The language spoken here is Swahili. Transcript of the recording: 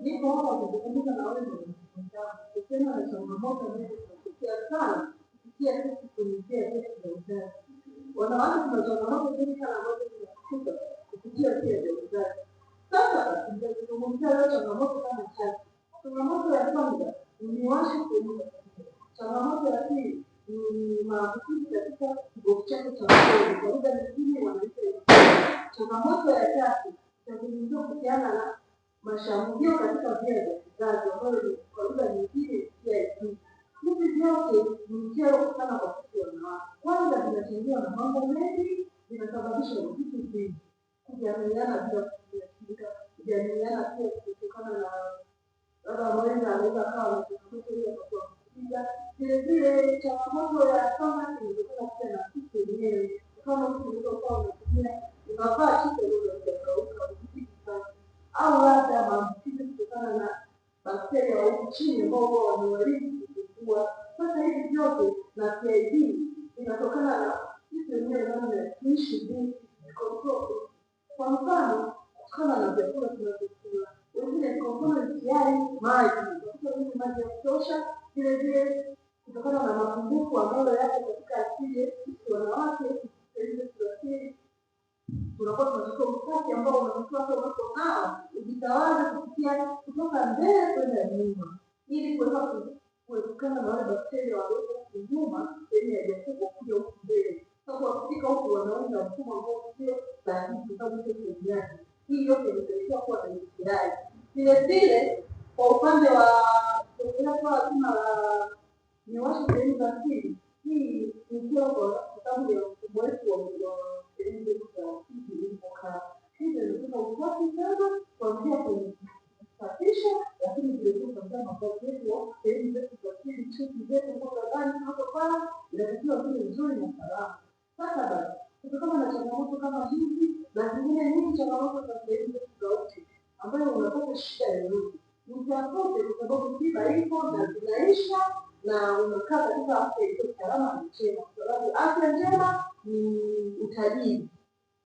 niko hapa kuzungumza na wewe kusema na changamoto zinazofikia sana kufikia sisi kuingia kesi za uzazi. Wanawake tuna changamoto nyingi sana ambazo zinakuta kufikia kesi za uzazi. Sasa nitazungumzia leo changamoto kama chache. Changamoto ya kwanza ni miwasho kwenye. Changamoto ya pili ni maambukizi katika kibofu chako cha mkojo. Kwa lugha nyingine wanaita. Changamoto ya tatu itazungumzia kuhusiana na mashambulio katika via vya kizazi ambayo ni kwa lugha nyingine PID. Hivi vyote ni kero sana kwa sisi wanawake. Kwanza vinachangiwa na mambo mengi, vinasababisha vitu vingi. Kujamiiana bila kushirika, kujamiiana pia kutokana na labda mwenza anaweza kawa na changamoto hiyo kwa kupiga. Vile vile changamoto ya kama inatokana pia na sisi wenyewe. Kama mtu ulivyokuwa unatumia unavaa kitu unazokauka ukipika au labda maambukizi kutokana na bakteria wa huku chini ambao huwa wamewaribu kukua. Sasa hivi vyote na PID inatokana na sisi wenyewe namna ya kuishi jinsi control. Kwa mfano kutokana na vyakula tunavyokula, wengine kwa mfano tayari maji ya kutosha, vile vile kutokana na mapungufu ambayo yako katika asili sisi wanawake tunakuwa tunachukua usafi ambao unatoka hapo nao ujitawaze kufikia kutoka mbele kwenda nyuma ili kuepukana na wale bakteria walioko nyuma yenye hajakuwa kuja huku mbele. Sasa wakifika huku wanaunda mfumo ambao sio sahihi kwa sababu sio sehemu yake. Hii yote inapelekea kuwa na istirai. Vile vile kwa upande wa kwa tuna miwasho sehemu za siri, hii ni kwa sababu ya mfumo wetu wa sehemu zetu za siri ilivyokaa. Hivyo inataka usafi sana kuanzia kwenye kusafisha, lakini vile vile kuanzia mavazi yetu wa sehemu zetu za siri, chupi zetu kwa ndani tunapofanya inatakiwa vile vizuri na salama. Sasa basi kutokana na changamoto kama hizi na zingine nyingi changamoto za sehemu zetu za uti ambayo unapata shida yoyote mtakote kwa sababu tiba ipo na zinaisha na unakaa katika afya iliyo salama na njema, kwa sababu afya njema ni utajiri.